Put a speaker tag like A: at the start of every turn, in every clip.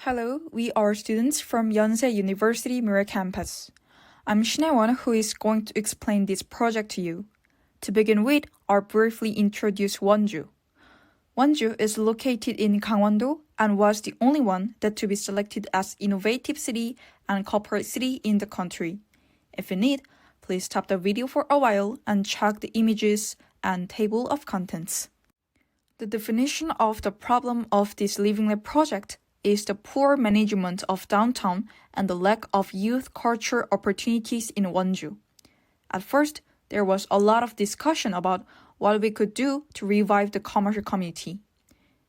A: Hello, we are students from Yonsei University Mirae campus. I'm Shinewon, who is going to explain this project to you. To begin with, I'll briefly introduce Wonju. Wonju is located in Gangwon-do and was the only one that to be selected as innovative city and corporate city in the country. If you need, please stop the video for a while and check the images and table of contents. The definition of the problem of this LivingLab project is the poor management of downtown and the lack of youth culture opportunities in Wonju. At first, there was a lot of discussion about what we could do to revive the commercial community.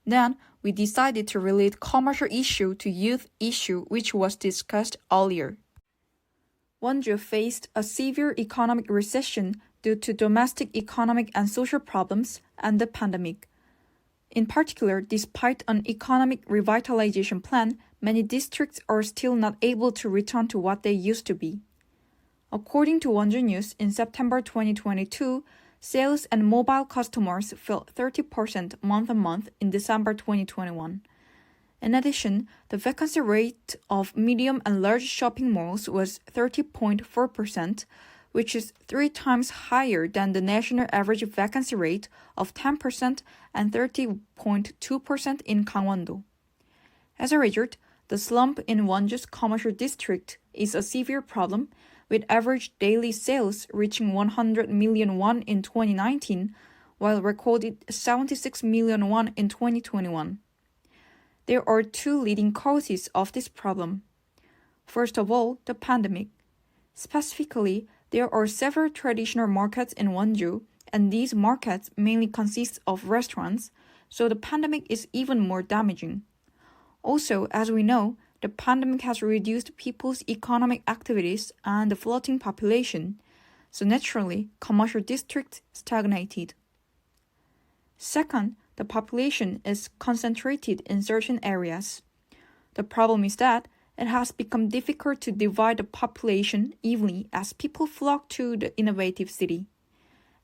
A: Then, we decided to relate commercial issue to youth issue, which was discussed earlier. Wonju faced a severe economic recession due to domestic economic and social problems and the pandemic. In particular, despite an economic revitalization plan, many districts are still not able to return to what they used to be. According to Wonju News, in September 2022, sales and mobile customers fell 30% month-on-month in December 2021. In addition, the vacancy rate of medium and large shopping malls was 30.4%, which is 3 times higher than the national average vacancy rate of 10% and 30.2% in Gangwon-do. As a result, the slump in Wonju's commercial district is a severe problem, with average daily sales reaching 100 million won in 2019, while recorded 76 million won in 2021. There are 2 leading causes of this problem. First of all, the pandemic. Specifically, there are several traditional markets in Wonju, and these markets mainly consist of restaurants, so the pandemic is even more damaging. Also, as we know, the pandemic has reduced people's economic activities and the floating population, so naturally, commercial districts stagnated. Second, the population is concentrated in certain areas. The problem is that it has become difficult to divide the population evenly as people flock to the innovative city.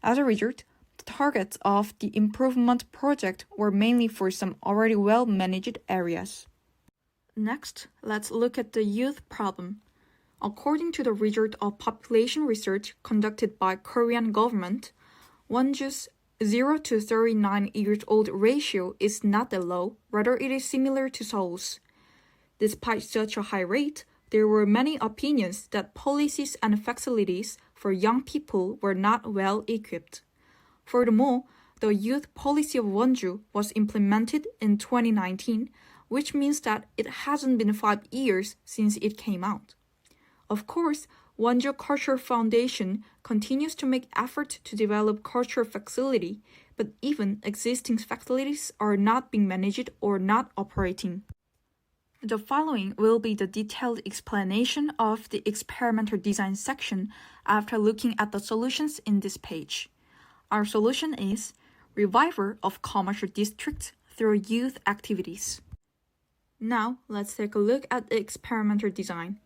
A: As a result, the targets of the improvement project were mainly for some already well-managed areas. Next, let's look at the youth problem. According to the result of population research conducted by Korean government, Wonju's 0 to 39 years old ratio is not that low, rather it is similar to Seoul's. Despite such a high rate, there were many opinions that policies and facilities for young people were not well equipped. Furthermore, the youth policy of Wonju was implemented in 2019, which means that it hasn't been 5 years since it came out. Of course, Wonju Cultural Foundation continues to make effort to develop cultural facility, but even existing facilities are not being managed or not operating. The following will be the detailed explanation of the experimental design section after looking at the solutions in this page. Our solution is revival of commercial districts through youth activities. Now, let's take a look at the experimental design.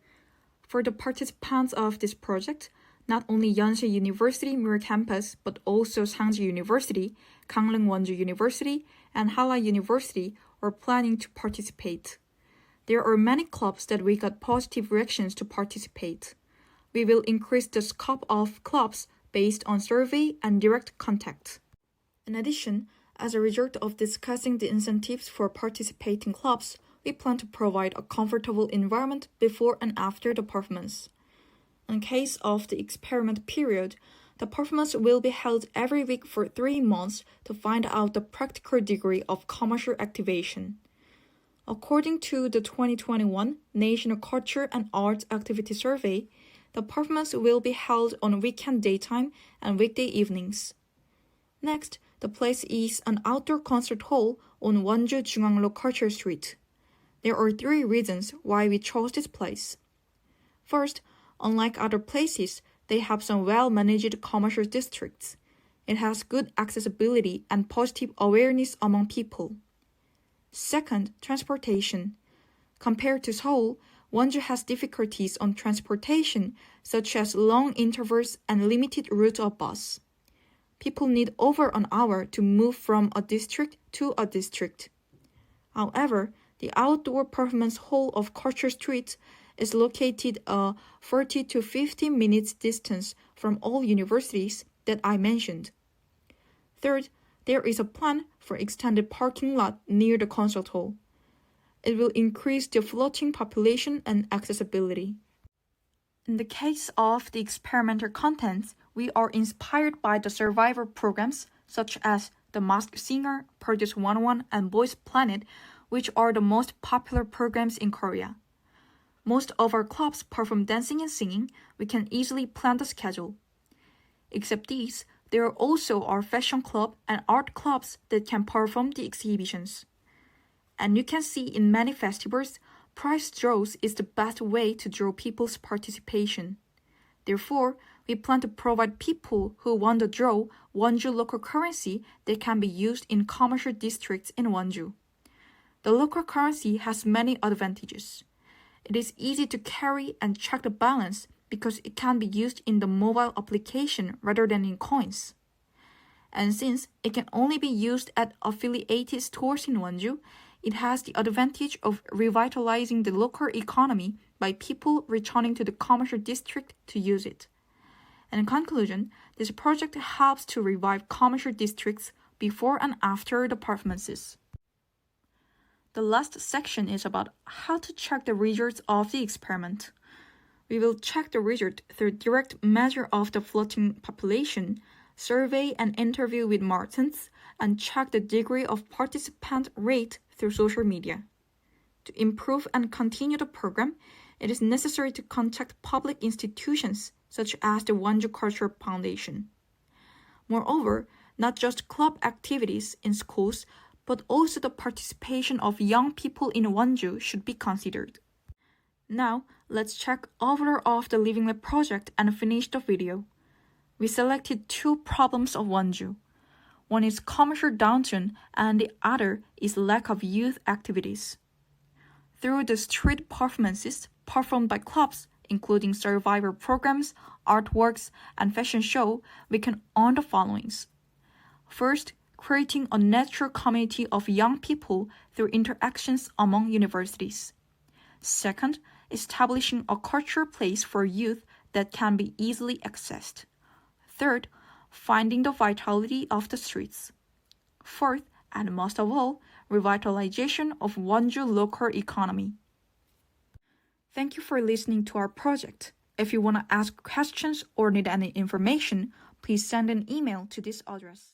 A: For the participants of this project, not only Yonsei University Mirae campus, but also Sangji University, Gangneung Wonju University, and Halla University are planning to participate. There are many clubs that we got positive reactions to participate. We will increase the scope of clubs based on survey and direct contact. In addition, as a result of discussing the incentives for participating clubs, we plan to provide a comfortable environment before and after the performance. In case of the experiment period, the performance will be held every week for 3 months to find out the practical degree of commercial activation. According to the 2021 National Culture and Arts Activity Survey, the performance will be held on weekend daytime and weekday evenings. Next, the place is an outdoor concert hall on Wonju Junganglo Culture Street. There are 3 reasons why we chose this place. First, unlike other places, they have some well-managed commercial districts. It has good accessibility and positive awareness among people. Second, transportation. Compared to Seoul, Wonju has difficulties on transportation, such as long intervals and limited route of bus. People need over an hour to move from a district to a district. However, The outdoor performance hall of Culture Street is located a 40 to 50 minutes distance from all universities that I mentioned. Third, there is a plan for extended parking lot near the concert hall. It will increase the floating population and accessibility. In the case of the experimental contents, we are inspired by the survivor programs such as The Masked Singer, Produce 101, and Boys Planet, which are the most popular programs in Korea. Most of our clubs perform dancing and singing. We can easily plan the schedule. Except these, there are also our fashion club and art clubs that can perform the exhibitions. And you can see in many festivals, prize draws is the best way to draw people's participation. Therefore, we plan to provide people who won the draw Wonju local currency that can be used in commercial districts in Wonju. The local currency has many advantages. It is easy to carry and check the balance because it can be used in the mobile application rather than in coins. And since it can only be used at affiliated stores in Wonju, it has the advantage of revitalizing the local economy by people returning to the commercial district to use it. And in conclusion, this project helps to revive commercial districts before and after the performances. The last section is about how to check the results of the experiment. We will check the result through direct measure of the floating population, survey and interview with merchants, and check the degree of participant rate through social media. To improve and continue the program, it is necessary to contact public institutions such as the Wonju Cultural Foundation. Moreover, not just club activities in schools, but also the participation of young people in Wonju should be considered. Now, let's check overall of the LivingLab project and finish the video. We selected two problems of Wonju. One is commercial downturn and the other is lack of youth activities. Through the street performances performed by clubs, including survivor programs, artworks, and fashion show, we can earn the followings. First, creating a natural community of young people through interactions among universities. Second, establishing a cultural place for youth that can be easily accessed. Third, finding the vitality of the streets. Fourth, and most of all, revitalization of Wonju local economy. Thank you for listening to our project. If you want to ask questions or need any information, please send an email to this address.